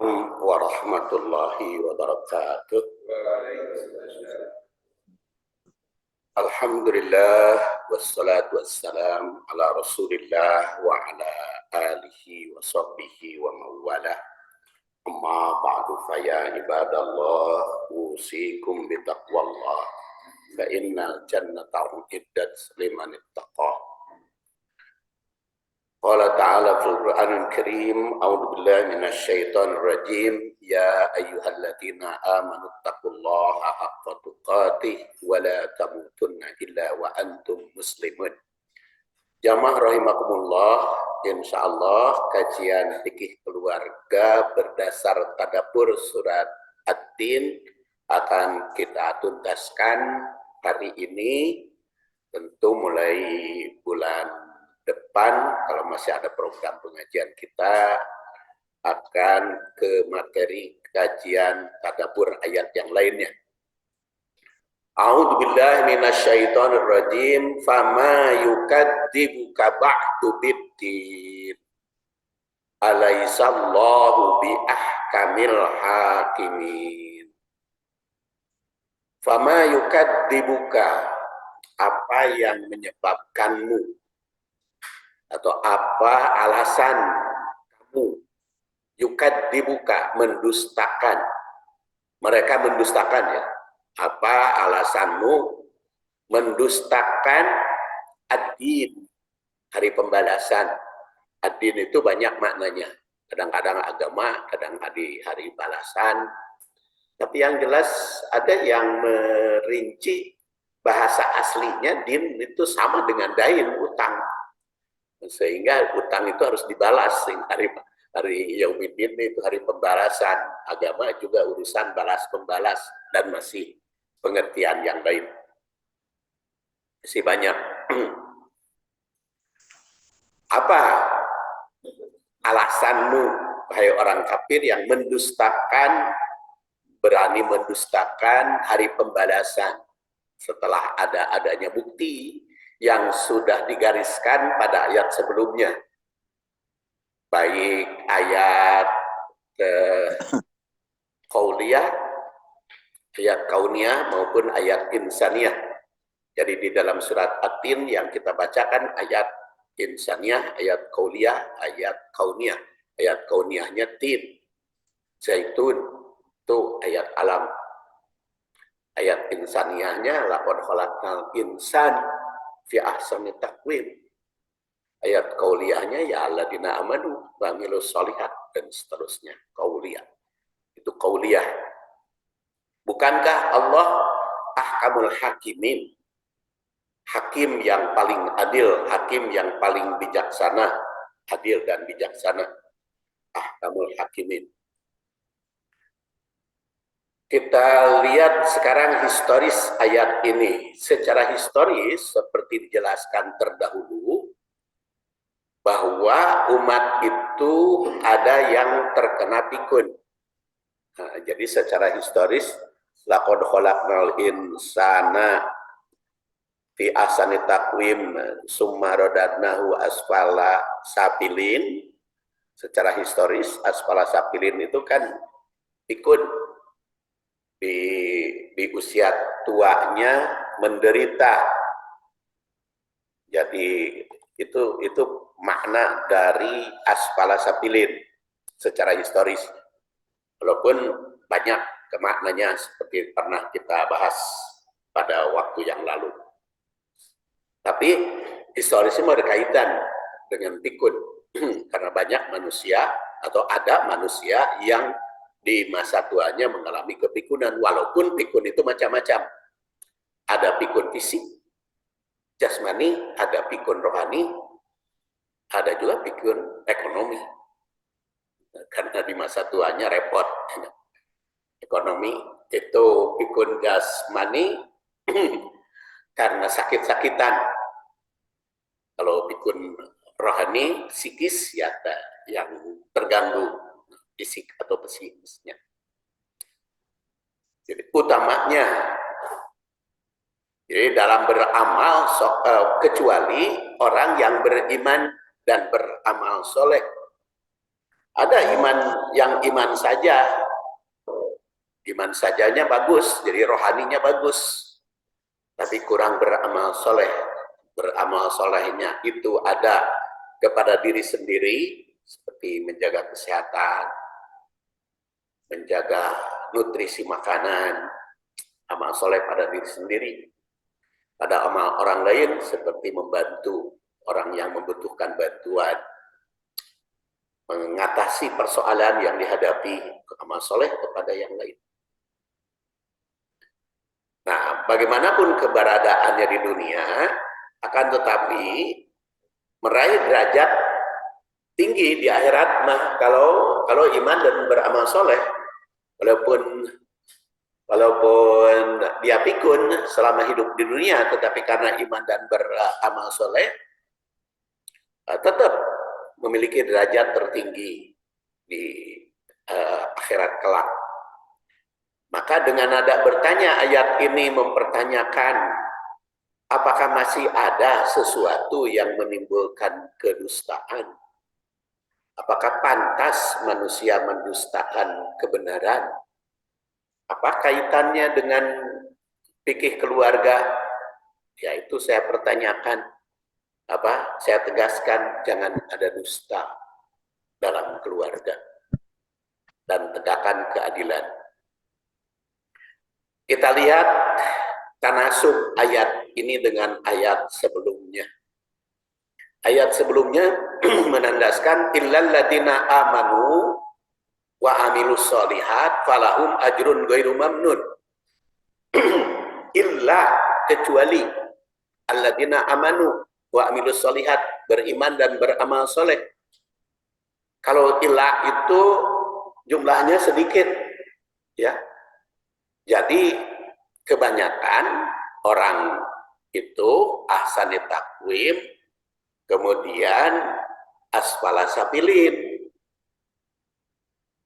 Warahmatullahi wabarakatuh. Alhamdulillah wassalatu wassalam ala Rasulillah wa ala alihi wa sahbihi wa mawalah. Amma ba'du fa ya ibadallah usikum bitaqwallah fa innal jannata uiddat liman ittaqa. Qala ta'ala fil Qur'anil Karim, a'udzu billahi minasyaitonir rajim, ya ayyuhalladzina amanu taqullaha haqqa tuqatih wa la tamutunna illa wa antum muslimun. Jamaah rahimakumullah, insyaallah kajian fikih keluarga berdasar tadabbur surat At-Tin akan kita tuntaskan hari ini, tentu mulai bulan depan kalau masih ada program pengajian kita akan ke materi kajian tadabbur ayat yang lainnya. A'udzu billahi minasyaitonir rajim. Fama yukadzibuka ba'du biddin. Alaisallahu biahkamil hakimin. Fama yukadzibuka, apa yang menyebabkanmu atau apa alasan kamu yukadzibuka, mendustakan, mereka mendustakan, ya, apa alasanmu mendustakan ad-din, hari pembalasan. Ad-din itu banyak maknanya, kadang-kadang agama, kadang hari balasan, tapi yang jelas ada yang merinci bahasa aslinya din itu sama dengan dain, utang, sehingga utang itu harus dibalas. Hari Yaumiddin itu hari pembalasan. Agama juga urusan balas pembalas, dan masih pengertian yang lain masih banyak. Apa alasanmu wahai orang kafir yang mendustakan, berani mendustakan hari pembalasan setelah adanya bukti yang sudah digariskan pada ayat sebelumnya, baik ayat qauliyah, ayat kauniyah maupun ayat insaniyah. Jadi di dalam surat At-Tin yang kita bacakan ayat insaniyah, ayat qauliyah, ayat kauniyah. Ayat kauniyahnya tin, zaitun, itu ayat alam. Ayat insaniyahnya laqad khalaqnal insan fi ahsani taqwim. Ayat qauliyahnya ya alladzina amanu wa amilus sholihat, dan seterusnya. Qauliyah itu qauliyah. Bukankah Allah ahkamul hakimin, hakim yang paling adil, hakim yang paling bijaksana, adil dan bijaksana, ahkamul hakimin. Kita lihat sekarang historis ayat ini. Secara historis seperti dijelaskan terdahulu, bahwa umat itu ada yang terkena pikun. Nah, jadi secara historis, laqad khalaqnal insana fi ahsani taqwim summa radadnahu asfala safilin. Secara historis, asfala safilin itu kan pikun. Di usia tuanya menderita. Jadi itu makna dari asfala safilin secara historis. Walaupun banyak kemaknanya seperti pernah kita bahas pada waktu yang lalu. Tapi historisnya berkaitan dengan pikun karena banyak manusia atau ada manusia yang di masa tuanya mengalami kepikunan, walaupun pikun itu macam-macam. Ada pikun fisik, jasmani, ada pikun rohani, ada juga pikun ekonomi. Karena di masa tuanya repot. Ekonomi itu pikun jasmani karena sakit-sakitan. Kalau pikun rohani, psikis, ya yang terganggu fisik atau psikisnya. Jadi utamanya, jadi dalam beramal kecuali orang yang beriman dan beramal soleh, Ada iman yang iman sajanya bagus, jadi rohaninya bagus, tapi kurang beramal soleh. Beramal solehnya itu ada kepada diri sendiri, seperti menjaga kesehatan, menjaga nutrisi makanan, amal soleh pada diri sendiri. Pada amal orang lain seperti membantu orang yang membutuhkan bantuan, mengatasi persoalan yang dihadapi, amal soleh kepada yang lain. Nah, bagaimanapun keberadaannya di dunia, akan tetapi meraih derajat tinggi di akhirat mah kalau iman dan beramal soleh, walaupun dia pikun selama hidup di dunia, tetapi karena iman dan beramal soleh tetap memiliki derajat tertinggi di akhirat kelak. Maka dengan nada bertanya, ayat ini mempertanyakan apakah masih ada sesuatu yang menimbulkan kedustaan? Apakah pantas manusia mendustakan kebenaran? Apa kaitannya dengan fikih keluarga? Ya, itu saya pertanyakan. Saya tegaskan, jangan ada dusta dalam keluarga dan tegakkan keadilan. Kita lihat tanasub ayat ini dengan ayat sebelumnya. Ayat sebelumnya menandaskan illal ladina amanu wa amilus solihat falahum ajrun ghairu mamnun. Illa, kecuali alladina amanu wa amilus solihat, beriman dan beramal soleh. Kalau illa itu jumlahnya sedikit, ya. Jadi kebanyakan orang itu ahsani takwim, kemudian asfala safilin.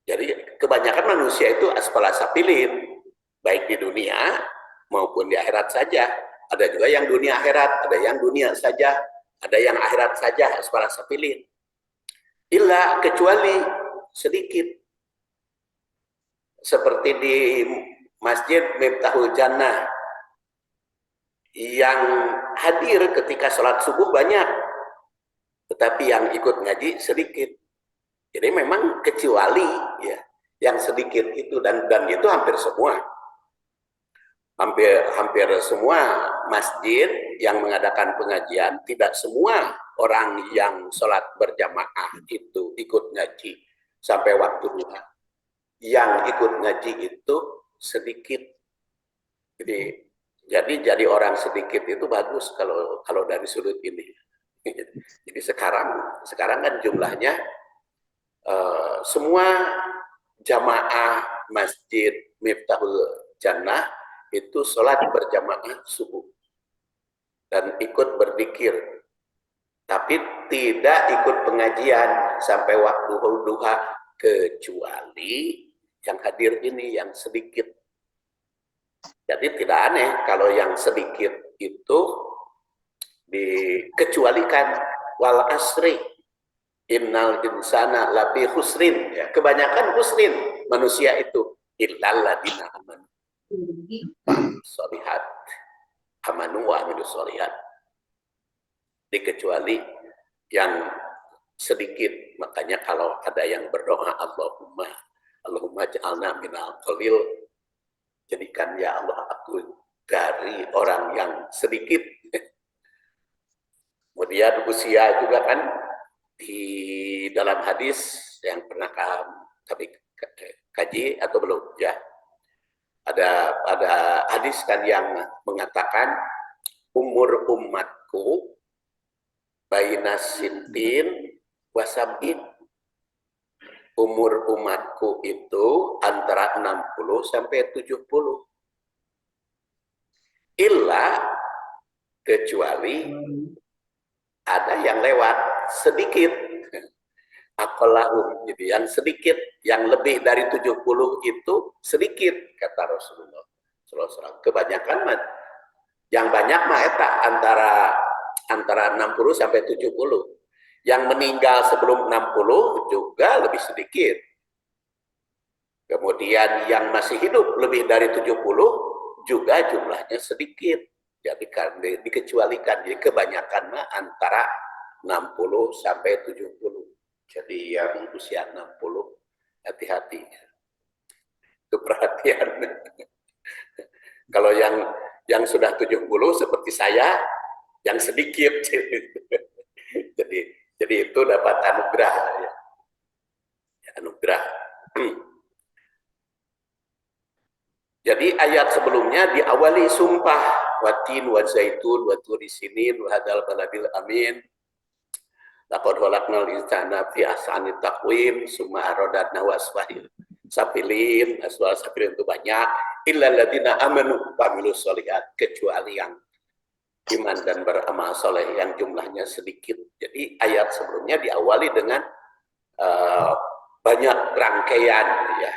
Jadi kebanyakan manusia itu asfala safilin, baik di dunia maupun di akhirat saja. Ada juga yang dunia akhirat, ada yang dunia saja, ada yang akhirat saja asfala safilin. Illa, kecuali sedikit. Seperti di Masjid Miftahul Jannah yang hadir ketika sholat subuh banyak, tetapi yang ikut ngaji sedikit. Jadi memang kecuali ya yang sedikit itu, dan itu hampir semua, hampir semua masjid yang mengadakan pengajian, tidak semua orang yang sholat berjamaah itu ikut ngaji sampai waktu duha. Yang ikut ngaji itu sedikit. Jadi orang sedikit itu bagus kalau dari sudut ini. Jadi sekarang kan jumlahnya semua jamaah Masjid Miftahul Jannah itu sholat berjamaah subuh dan ikut berzikir, tapi tidak ikut pengajian sampai waktu duha, kecuali yang hadir ini yang sedikit. Jadi tidak aneh kalau yang sedikit itu dikecualikan. Wal asri innal insana lafi khusrin, ya, kebanyakan khusrin manusia itu illal ladina amanu sholihat, amanu wa amilus sholihat, dikecuali yang sedikit. Makanya kalau ada yang berdoa Allahumma ja'alna minal qalil, jadikan ya Allah aku dari orang yang sedikit. Kemudian usia juga kan di dalam hadis yang pernah kami kaji atau belum, ya, ada hadis kan yang mengatakan umur umatku baina sintin wasabin, umur umatku itu antara 60 sampai 70. Illa, kecuali ada yang lewat sedikit. Akolahum, gitu, yang sedikit, yang lebih dari 70 itu sedikit, kata Rasulullah SAW. Kebanyakan yang banyak mah eta antara 60 sampai 70. Yang meninggal sebelum 60 juga lebih sedikit. Kemudian yang masih hidup lebih dari 70 juga jumlahnya sedikit. Jadi dikecualikan, jadi kebanyakan antara 60 sampai 70. Jadi yang usia 60 hati-hati. Itu perhatian. Kalau yang sudah 70 seperti saya, yang sedikit. Jadi itu dapat anugerah ya. Anugerah. Jadi ayat sebelumnya diawali sumpah watin wa zaitun wa turi sinin wa hadal baladil amin. Laqad khalaqnal insana fi ahsani taqwim summa aradna wasfahil safilin. Aswal safilin itu banyak. Illal ladzina amanu wa amilus sholihat, kecuali yang iman dan beramal soleh yang jumlahnya sedikit. Jadi ayat sebelumnya diawali dengan banyak rangkaian ya,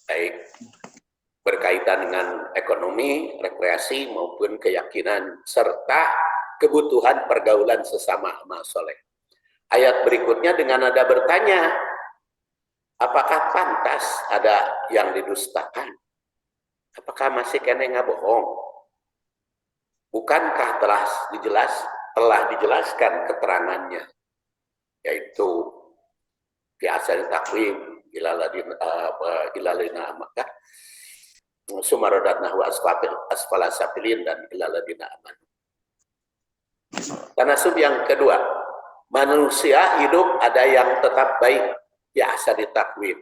baik berkaitan dengan ekonomi, rekreasi maupun keyakinan serta kebutuhan pergaulan sesama amal soleh. Ayat berikutnya dengan nada bertanya, apakah pantas ada yang didustakan? Apakah masih kena ngabohong? Bukankah telah dijelaskan keterangannya, yaitu biasa takwim ilalina maka sumarodatna wa asfala safilin dan ilaladina aman. Tanasub yang kedua, manusia hidup ada yang tetap baik biasa ditakwim,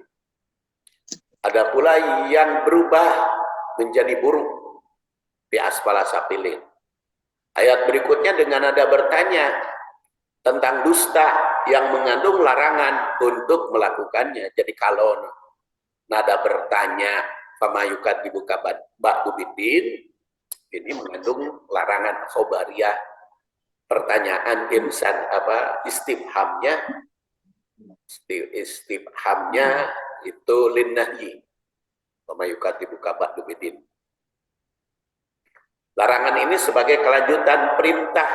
ada pula yang berubah menjadi buruk di asfala safilin. Ayat berikutnya dengan nada bertanya tentang dusta yang mengandung larangan untuk melakukannya. Jadi kalau nada bertanya pamayukat dibuka ba'du bidin, ini mengandung larangan khobariyah, pertanyaan insan istifhamnya itu linnahyi, pamayukat dibuka ba'du bidin. Larangan ini sebagai kelanjutan perintah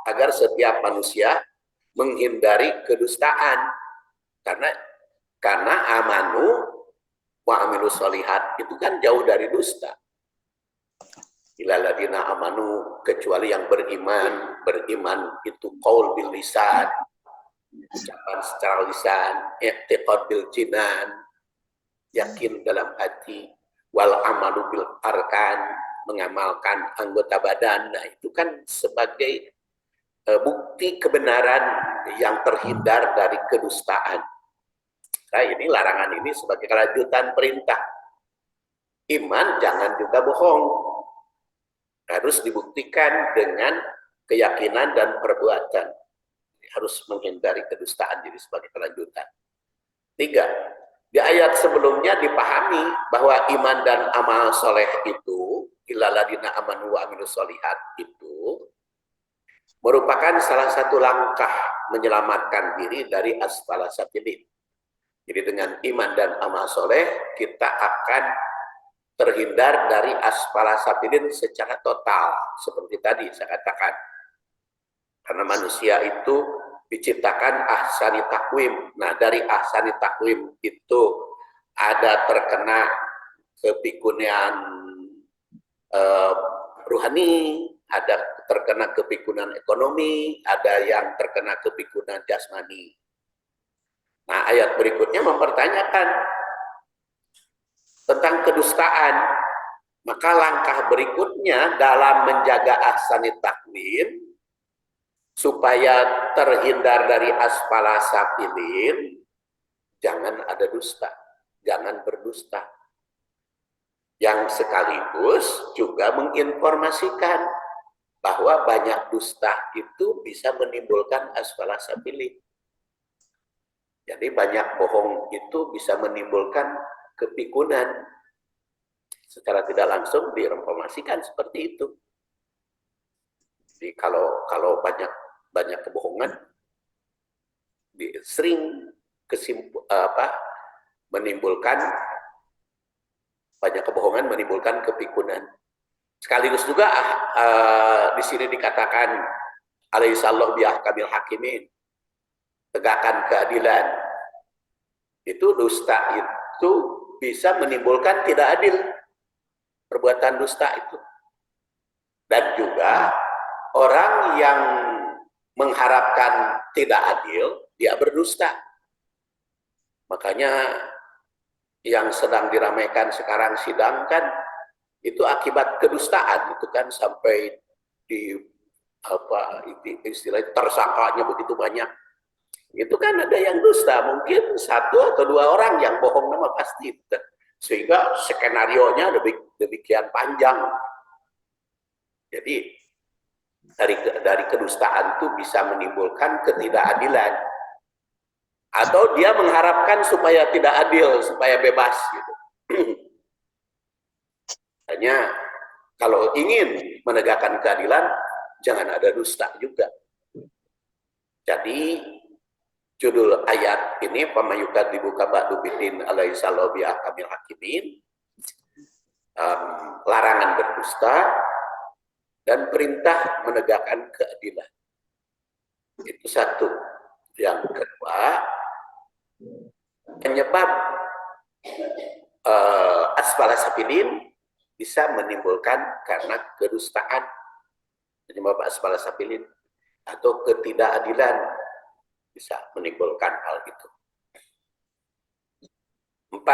agar setiap manusia menghindari kedustaan, karena amanu wa amilus sholihat itu kan jauh dari dusta. Ilaladina amanu, kecuali yang beriman. Beriman itu qaul bil lisan, ucapan secara lisan, i'tiqad bil jinan, yakin dalam hati, wal amalu bil arkan, mengamalkan anggota badan. Nah, itu kan sebagai bukti kebenaran yang terhindar dari kedustaan. Nah, ini larangan ini sebagai kelanjutan perintah. Iman jangan juga bohong. Harus dibuktikan dengan keyakinan dan perbuatan. Harus menghindari kedustaan, jadi sebagai kelanjutan. 3. Di ayat sebelumnya dipahami bahwa iman dan amal soleh itu, ilaladina amanu wa amilus sholihat itu, merupakan salah satu langkah menyelamatkan diri dari asfala safilin. Jadi dengan iman dan amal soleh kita akan terhindar dari asfala safilin secara total. Seperti tadi saya katakan. Karena manusia itu diciptakan ahsani takwim. Nah, dari ahsani takwim itu ada terkena kepikunan ruhani, ada terkena kepikunan ekonomi, ada yang terkena kepikunan jasmani. Nah, ayat berikutnya mempertanyakan tentang kedustaan. Maka langkah berikutnya dalam menjaga ahsani takwim supaya terhindar dari asfala safilin, jangan ada dusta, jangan berdusta. Yang sekaligus juga menginformasikan bahwa banyak dusta itu bisa menimbulkan asfala safilin. Jadi banyak bohong itu bisa menimbulkan kepikunan. Secara tidak langsung diinformasikan seperti itu. Jadi kalau banyak kebohongan, sering menimbulkan banyak kebohongan menimbulkan kepikunan. Sekaligus juga di sini dikatakan alaihissallahu biahkamil hakimin, tegakkan keadilan. Itu dusta itu bisa menimbulkan tidak adil, perbuatan dusta itu. Dan juga orang yang mengharapkan tidak adil, dia berdusta. Makanya yang sedang diramaikan sekarang sidang kan itu akibat kedustaan itu kan, sampai di apa istilahnya tersangkanya begitu banyak. Itu kan ada yang dusta, mungkin 1 atau 2 orang yang bohong nama pasti, sehingga skenarionya demikian panjang. Jadi dari kedustaan itu bisa menimbulkan ketidakadilan, atau dia mengharapkan supaya tidak adil, supaya bebas gitu. Hanya kalau ingin menegakkan keadilan, jangan ada dusta juga. Jadi judul ayat ini, pamayukat dibuka ba'du bidin alaihissalam biahkamil hakimin, larangan berdusta dan perintah menegakkan keadilan. Itu satu. Yang kedua, penyebab asfala safilin bisa menimbulkan karena kedustaan, penyebab asfala safilin atau ketidakadilan bisa menimbulkan hal itu. 4.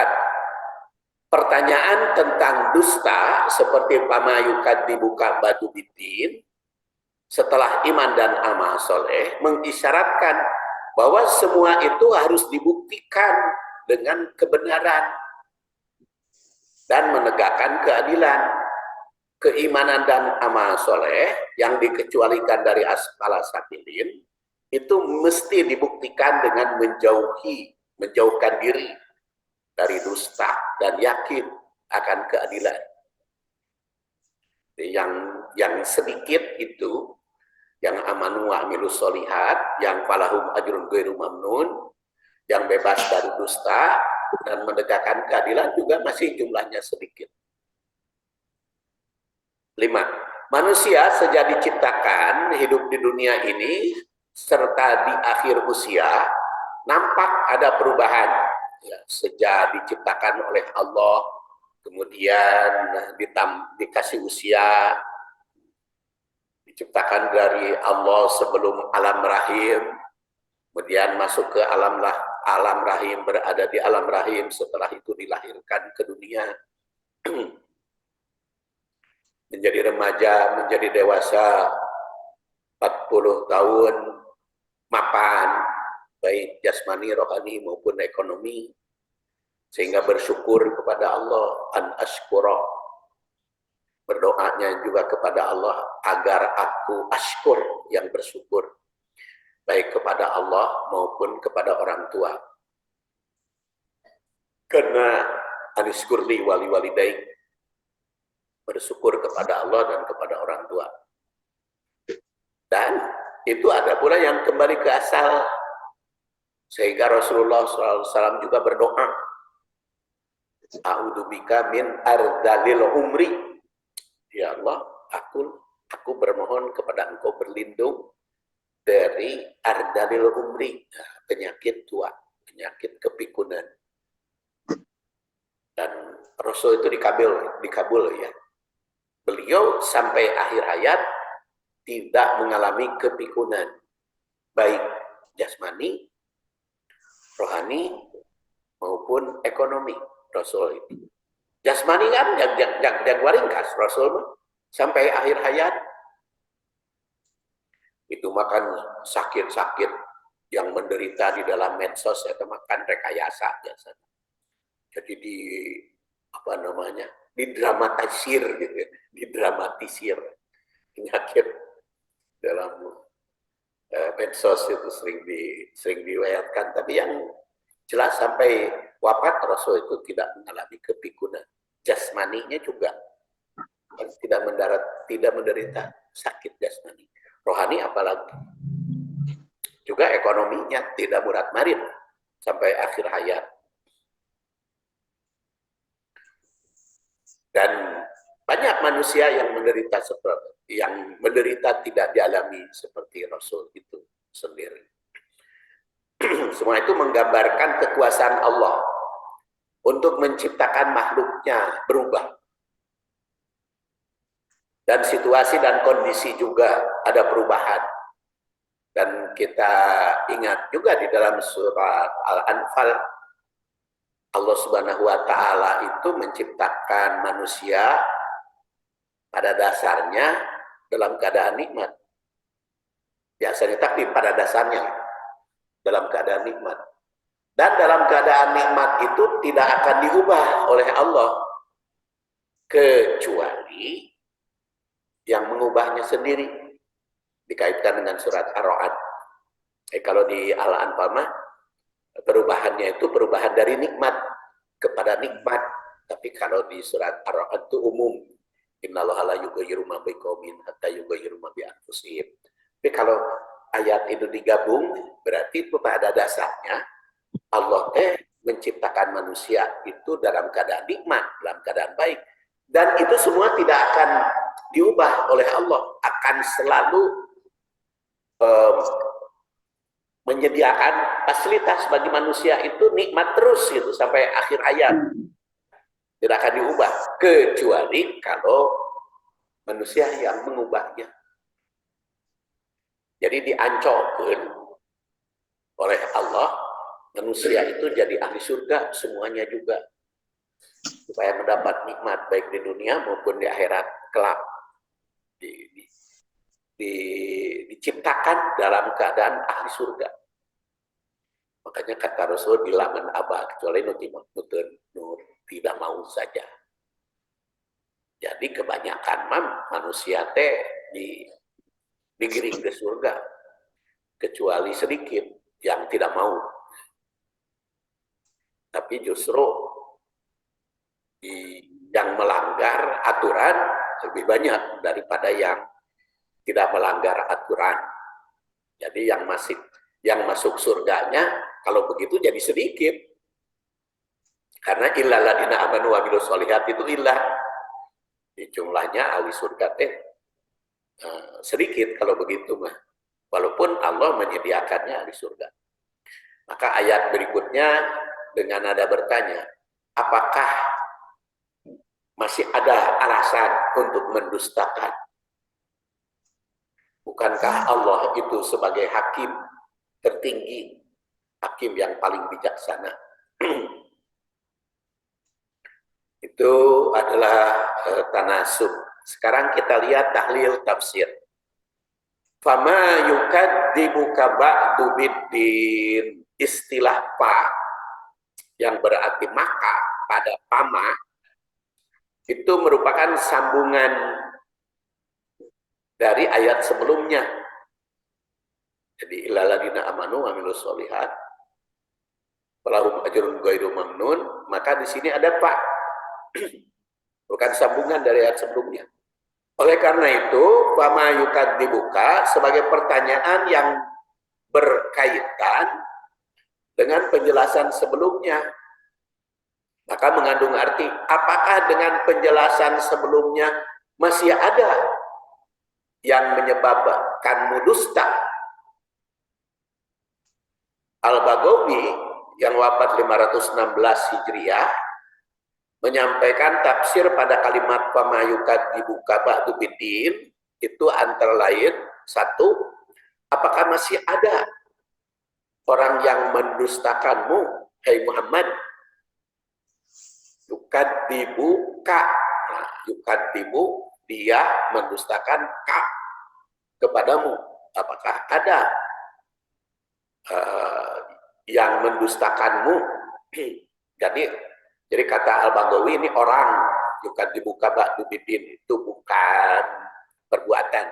Pertanyaan tentang dusta seperti pamayukat dibuka batu bidin setelah iman dan amal soleh mengisyaratkan bahwa semua itu harus dibuktikan dengan kebenaran dan menegakkan keadilan. Keimanan dan amal soleh yang dikecualikan dari asfala safilin itu mesti dibuktikan dengan menjauhkan diri dari dusta dan yakin akan keadilan. Yang sedikit itu, yang amanu wa amilus solihat, yang falahum ajrun ghairu mamnun, yang bebas dari dusta dan menegakkan keadilan juga masih jumlahnya sedikit. 5. Manusia sejak diciptakan hidup di dunia ini serta di akhir usia nampak ada perubahan. Ya, sejak diciptakan oleh Allah, kemudian dikasih usia, diciptakan dari Allah sebelum alam rahim, kemudian masuk ke alam rahim, berada di alam rahim, setelah itu dilahirkan ke dunia, menjadi remaja, menjadi dewasa, 40 tahun, mapan, baik jasmani, rohani maupun ekonomi, sehingga bersyukur kepada Allah, an ashkura, berdoanya juga kepada Allah agar aku ashkur, yang bersyukur baik kepada Allah maupun kepada orang tua. Karena anishkurli wali walidaik, bersyukur kepada Allah dan kepada orang tua. Dan itu ada pula yang kembali ke asal, sehingga Rasulullah SAW juga berdoa, a'udzubika min ardalil umri, ya Allah, aku bermohon kepada Engkau berlindung dari ardalil umri, penyakit tua, penyakit kepikunan. Dan Rasul itu dikabul ya. Beliau sampai akhir hayat tidak mengalami kepikunan, baik jasmani, rohani maupun ekonomi. Rasul itu jasmani kan waringkas Rasul sampai akhir hayat itu makan sakit-sakit yang menderita di dalam medsos, atau makan rekayasa biasanya. Jadi didramatisir gitu, didramatisir penyakit dalam medsos itu sering diriwayatkan, tapi yang jelas sampai wafat Rasul itu tidak mengalami kepikunan. Jasmaninya juga tidak menderita sakit jasmani. Rohani apalagi. Juga ekonominya tidak murat-marit sampai akhir hayat. Dan banyak manusia yang menderita seperti yang menderita tidak dialami seperti Rasul itu sendiri. Semua itu menggambarkan kekuasaan Allah untuk menciptakan makhluknya berubah. Dan situasi dan kondisi juga ada perubahan. Dan kita ingat juga di dalam surat Al-Anfal, Allah Subhanahu wa Ta'ala itu menciptakan manusia pada dasarnya dalam keadaan nikmat. Biasanya tapi pada dasarnya dalam keadaan nikmat. Dan dalam keadaan nikmat itu tidak akan diubah oleh Allah kecuali yang mengubahnya sendiri. Dikaitkan dengan surat Ar-Ra'd. Kalau di Al-Anfal mah perubahannya itu perubahan dari nikmat kepada nikmat. Tapi kalau di surat Ar-Ra'd itu umum. Innallaha la yughayyiru ma biqaumin hatta yughayyiru ma bi anfusihim. Tapi kalau ayat itu digabung, berarti pada dasarnya Allah menciptakan manusia itu dalam keadaan nikmat, dalam keadaan baik. Dan itu semua tidak akan diubah oleh Allah, akan selalu menyediakan fasilitas bagi manusia itu nikmat terus gitu sampai akhir ayat. Tidak akan diubah kecuali kalau manusia yang mengubahnya. Jadi diancamkan oleh Allah manusia itu jadi ahli surga semuanya juga, supaya mendapat nikmat baik di dunia maupun di akhirat kelak. Diciptakan dalam keadaan ahli surga. Makanya kata Rasul bila man aba kecuali nur tidak mau saja. Jadi kebanyakan manusia digiring ke surga, kecuali sedikit yang tidak mau. Tapi justru yang melanggar aturan lebih banyak daripada yang tidak melanggar aturan. Jadi yang masuk surganya kalau begitu jadi sedikit. Karena illal ladzina amanu wa amilus sholihat itu illah. Di jumlahnya ahli surga sedikit kalau begitu mah. Walaupun Allah menyediakannya ahli surga. Maka ayat berikutnya dengan nada bertanya, apakah masih ada alasan untuk mendustakan? Bukankah Allah itu sebagai hakim tertinggi, hakim yang paling bijaksana? Itu adalah tanasub. Sekarang kita lihat tahlil tafsir. Fama yukadzibuka ba'du biddin, istilah fa yang berarti maka pada pama itu merupakan sambungan dari ayat sebelumnya. Jadi illal ladzina amanu wa amilus sholihat falahum ajrun ghairu mamnun, maka di sini ada fa. Bukan sambungan dari ayat sebelumnya. Oleh karena itu, fama yukadzibuka sebagai pertanyaan yang berkaitan dengan penjelasan sebelumnya. Maka mengandung arti, apakah dengan penjelasan sebelumnya masih ada yang menyebabkan dusta? Al-Baghawi yang wafat 516 Hijriah menyampaikan tafsir pada kalimat fama yukadzibuka ba'du biddin itu antara lain, satu, apakah masih ada orang yang mendustakanmu, hai Muhammad? Yukadzibuka, nah, yukadzibu dia mendustakan ka kepadamu. Apakah ada yang mendustakanmu? Jadi kata Al-Baghawi ini orang, yukadzibuka ba'du biddin itu bukan perbuatan.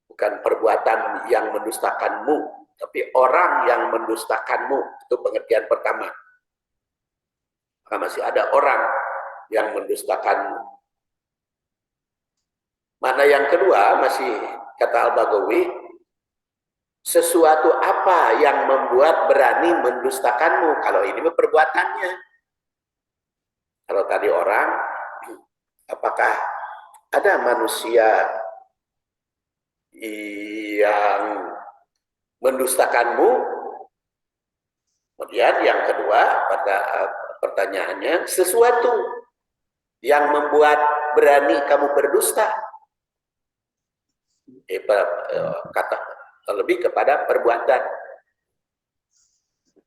Bukan perbuatan yang mendustakanmu, tapi orang yang mendustakanmu, itu pengertian pertama. Maka masih ada orang yang mendustakanmu. Mana yang kedua, masih kata Al-Baghawi, sesuatu apa yang membuat berani mendustakanmu? Kalau ini perbuatannya. Kalau tadi orang, apakah ada manusia yang mendustakanmu. Kemudian yang kedua pada pertanyaannya, sesuatu yang membuat berani kamu berdusta. Kata lebih kepada perbuatan.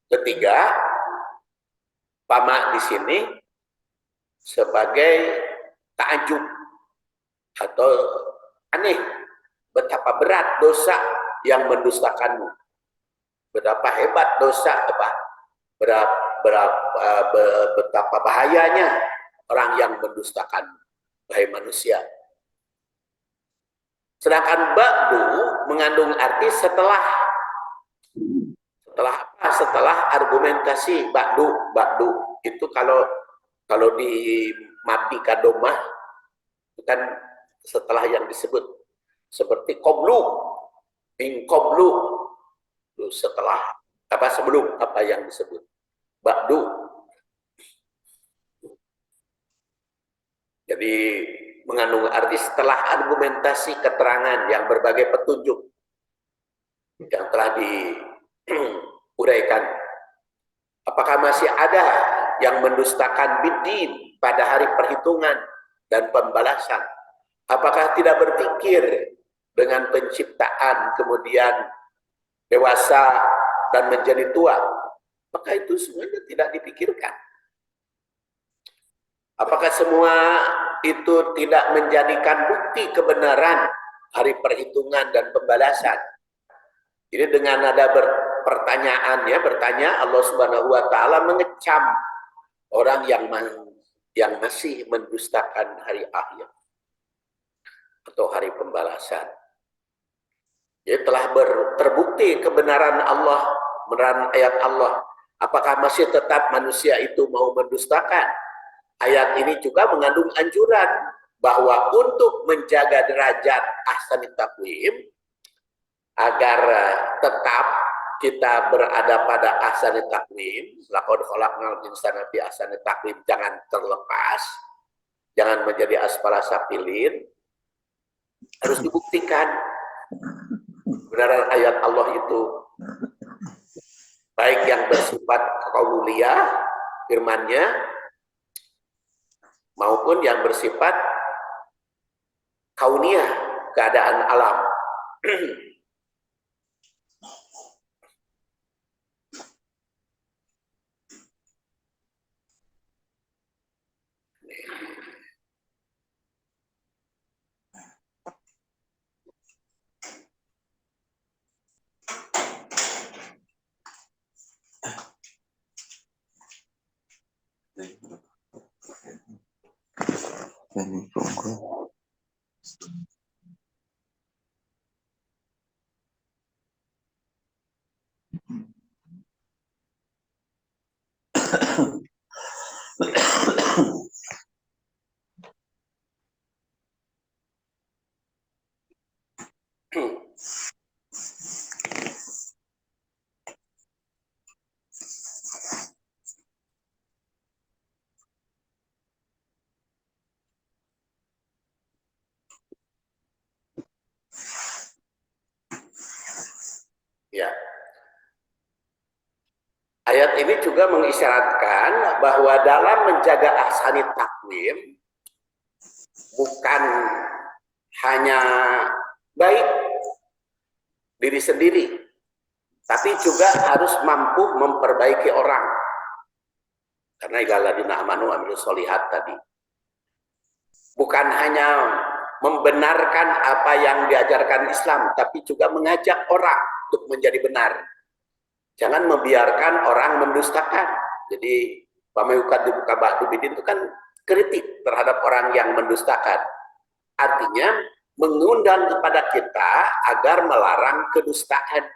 Ketiga, pama di sini sebagai takjub atau aneh, betapa berat dosa yang mendustakanmu, betapa hebat dosa, betapa bahayanya orang yang mendustakan, wahai manusia. Sedangkan ba'du mengandung arti setelah apa? Setelah argumentasi. Ba'du itu kalau di mati kadomah itu kan setelah yang disebut, seperti qoblu, min qoblu, setelah apa, sebelum apa yang disebut ba'du. Jadi mengandung arti setelah argumentasi, keterangan yang berbagai petunjuk yang telah diuraikan. Apakah masih ada yang mendustakan bidin pada hari perhitungan dan pembalasan? Apakah tidak berpikir dengan penciptaan kemudian dewasa dan menjadi tua? Maka itu semuanya tidak dipikirkan. Apakah semua itu tidak menjadikan bukti kebenaran hari perhitungan dan pembalasan? Jadi dengan ada bertanya Allah Subhanahu wa taala mengecam orang yang masih mendustakan hari akhir atau hari pembalasan. Jadi telah terbukti kebenaran Allah, kebenaran ayat Allah. Apakah masih tetap manusia itu mau mendustakan? Ayat ini juga mengandung anjuran bahwa untuk menjaga derajat ahsanit taqwim, agar tetap kita berada pada ahsanit taqwim, laqad khalaqnal insana fi ahsanit taqwim, jangan terlepas, jangan menjadi asfala safilin, harus dibuktikan kebenaran ayat Allah itu, baik yang bersifat qauliyah, firman-Nya, maupun yang bersifat kauniyah, keadaan alam. Ya. Ayat ini juga mengisyaratkan bahwa dalam menjaga ahsanit taqwim bukan hanya baik diri sendiri, tapi juga harus mampu memperbaiki orang. Karena illalladzina amanu amilus sholihat tadi. Bukan hanya membenarkan apa yang diajarkan Islam, tapi juga mengajak orang untuk menjadi benar. Jangan membiarkan orang mendustakan. Jadi pamayukat dibuka ba'du bidin itu kan kritik terhadap orang yang mendustakan. Artinya mengundang kepada kita agar melarang kedustaan.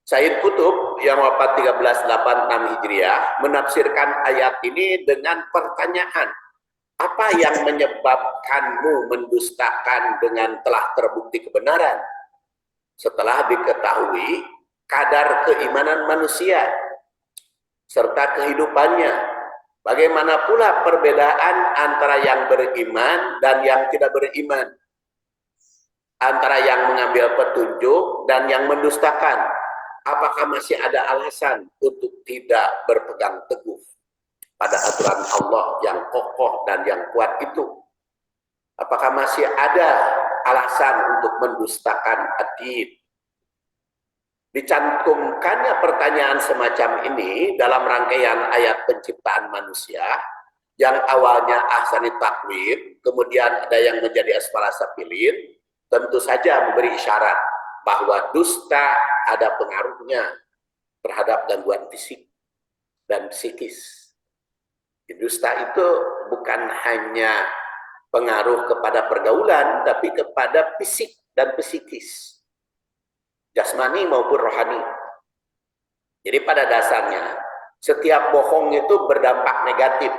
Sayyid Qutb yang wafat 1386 Hijriah menafsirkan ayat ini dengan pertanyaan, apa yang menyebabkanmu mendustakan dengan telah terbukti kebenaran? Setelah diketahui kadar keimanan manusia serta kehidupannya, Bagaimana pula perbedaan antara yang beriman dan yang tidak beriman, antara yang mengambil petunjuk dan yang mendustakan. Apakah masih ada alasan untuk tidak berpegang teguh pada aturan Allah yang kokoh dan yang kuat itu? Apakah masih ada alasan untuk mendustakan ad-din? Dicantumkannya pertanyaan semacam ini dalam rangkaian ayat penciptaan manusia yang awalnya ahsanit takwim, kemudian ada yang menjadi asfala safilin, tentu saja memberi isyarat bahwa dusta ada pengaruhnya terhadap gangguan fisik dan psikis. Dusta itu bukan hanya pengaruh kepada pergaulan, tapi kepada fisik dan psikis, jasmani maupun rohani. Jadi pada dasarnya setiap bohong itu berdampak negatif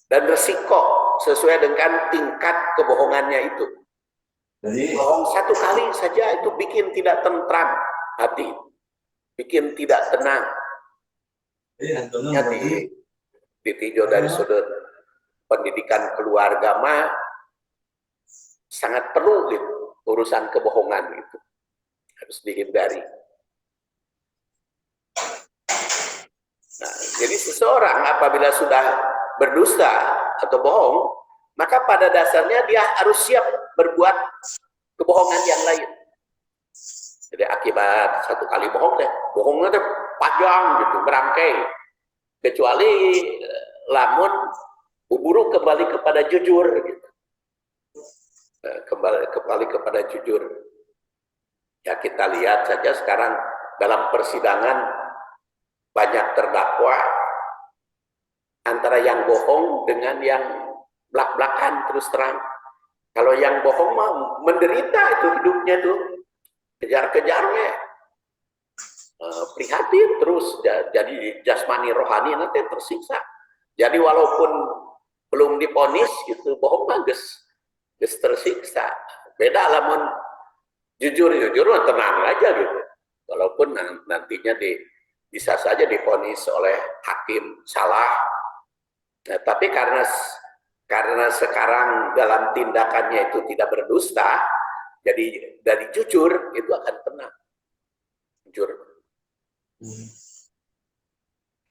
dan resiko sesuai dengan tingkat kebohongannya itu. Jadi bohong satu kali saja itu bikin tidak tentram hati, bikin tidak tenang. Jadi ditinjau dari sudut pendidikan keluarga mah sangat perlu gitu, urusan kebohongan itu harus dihindari. Nah, jadi seseorang apabila sudah berdusta atau bohong, maka pada dasarnya dia harus siap berbuat kebohongan yang lain. Jadi akibat satu kali bohong deh, bohongnya deh panjang gitu, berangkai. Kecuali lamun buru kembali kepada jujur gitu. Kembali kepada jujur. Ya kita lihat saja sekarang dalam persidangan banyak terdakwa antara yang bohong dengan yang belak-belakan terus terang. Kalau yang bohong mah menderita itu hidupnya tuh, kejar-kejarnya, prihatin terus, jadi jasmani rohani nanti tersiksa. Jadi walaupun belum diponis gitu, bohong mah geus tersiksa. Beda lamun jujur tenang aja gitu. Walaupun nantinya bisa saja diponis oleh hakim salah. Nah, tapi karena sekarang dalam tindakannya itu tidak berdusta, jadi dari jujur itu akan tenang. Jujur.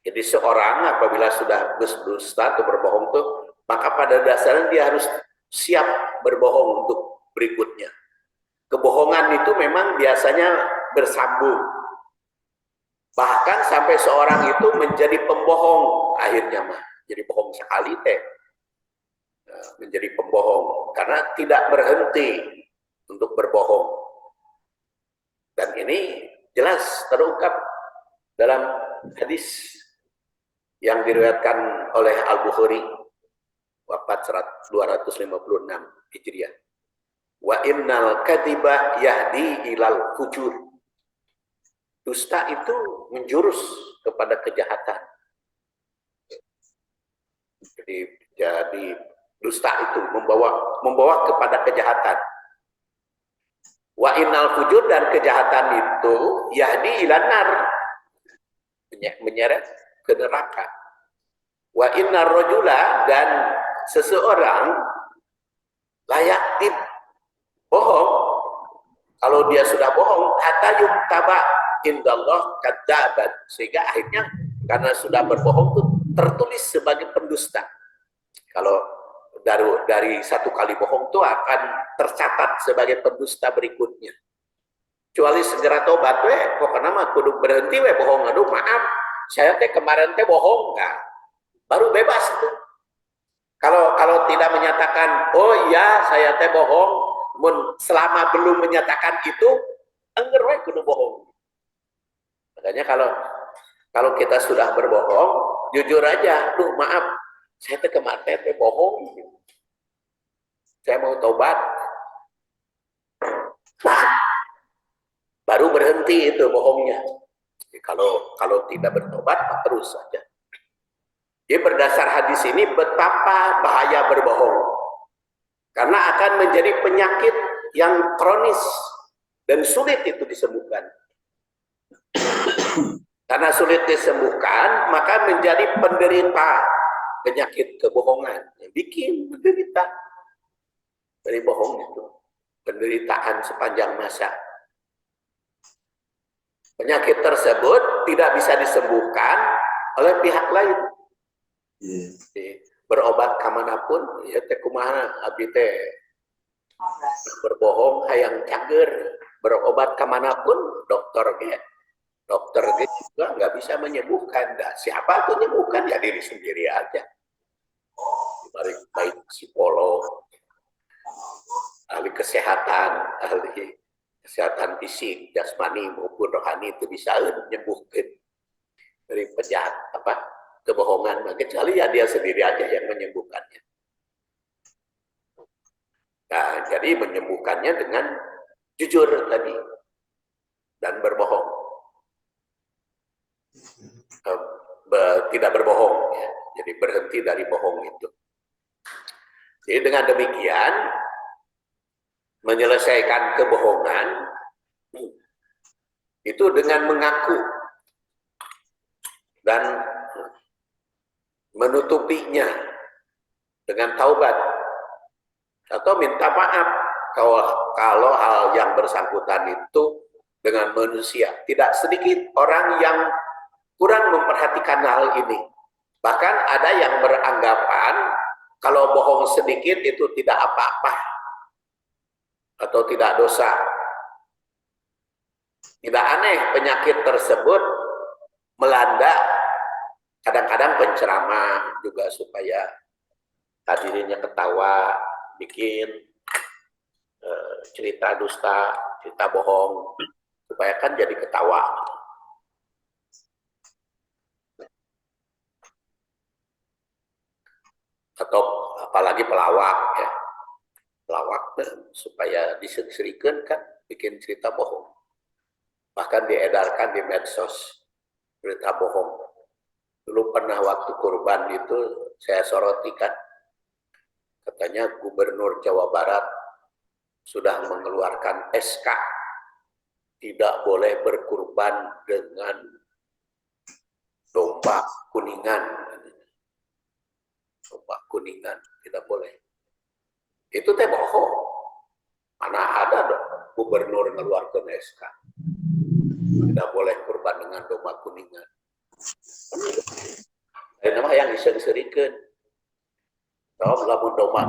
Jadi seorang apabila sudah berdusta atau berbohong tuh, maka pada dasarnya dia harus siap berbohong untuk berikutnya. Kebohongan itu memang biasanya bersambung. Bahkan sampai seorang itu menjadi pembohong akhirnya mah. Jadi bohong sekali teh. Menjadi pembohong karena tidak berhenti untuk berbohong. Dan ini jelas terungkap dalam hadis yang diriwayatkan oleh Al-Bukhari wafat 256 Hijriah. Wa innal kadhiba yahdi ilal fujur. Dusta itu menjurus kepada kejahatan. Jadi dusta itu membawa kepada kejahatan. Wa innal fujur, dan kejahatan itu yahdi ilan nar, menyeret ke neraka. Wa innar rajula, dan seseorang layak bohong, kalau dia sudah bohong hatta yuktaba indallah kadzaban, sehingga akhirnya karena sudah berbohong itu tertulis sebagai pendusta. Kalau dari satu kali bohong itu akan tercatat sebagai pendusta berikutnya. Kecuali segera tobat we, pokoknya mah kudu berhenti we bohong. Aduh maaf, saya teh kemarin teh bohong, nah, baru bebas itu. Kalau tidak menyatakan, oh iya saya teh bohong, selama belum menyatakan itu, engger we kudu bohong. Makanya kalau kita sudah berbohong, jujur aja, duh maaf, saya teh kemarin teh bohong, saya mau tobat. Nah, baru berhenti itu bohongnya. Jadi kalau tidak bertobat, terus saja. Jadi berdasar hadis ini betapa bahaya berbohong, karena akan menjadi penyakit yang kronis dan sulit itu disembuhkan. Karena sulit disembuhkan, maka menjadi penderita penyakit kebohongan. Bikin menderita dari bohong itu. Penderitaan sepanjang masa. Penyakit tersebut tidak bisa disembuhkan oleh pihak lain. Berobat kemanapun, ya teh kumaha abdi teh berbohong hayang cager. Berobat kemanapun, dokter juga nggak bisa menyembuhkan. Nah, siapa tuh menyembuhkan? Ya diri sendiri aja. Baik psikolog, ahli kesehatan fisik, jasmani maupun rohani itu bisa menyembuhkan dari kebohongan. Kecuali ya dia sendiri aja yang menyembuhkannya. Nah, jadi menyembuhkannya dengan jujur tadi dan berbohong. Tidak berbohong, ya. Jadi berhenti dari bohong itu. Jadi dengan demikian menyelesaikan kebohongan itu dengan mengaku dan menutupinya dengan taubat atau minta maaf kalau hal yang bersangkutan itu dengan manusia. Tidak sedikit orang yang kurang memperhatikan hal ini. Bahkan ada yang beranggapan kalau bohong sedikit itu tidak apa-apa atau tidak dosa. Tidak aneh penyakit tersebut melanda kadang-kadang penceramah juga supaya hadirinnya ketawa, bikin cerita dusta, cerita bohong, supaya kan jadi ketawa. Atau apalagi pelawak, ya. Pelawak supaya diserikan kan bikin cerita bohong. Bahkan diedarkan di medsos cerita bohong. Dulu pernah waktu kurban itu saya sorotikan, katanya Gubernur Jawa Barat sudah mengeluarkan SK tidak boleh berkurban dengan domba kuningan. Domba kuningan tidak boleh. Itu teh bohong. Mana ada dong gubernur ngeluarkan SK tidak boleh kurban dengan domba kuningan. Nama yang diserikan. Kalau lamun domba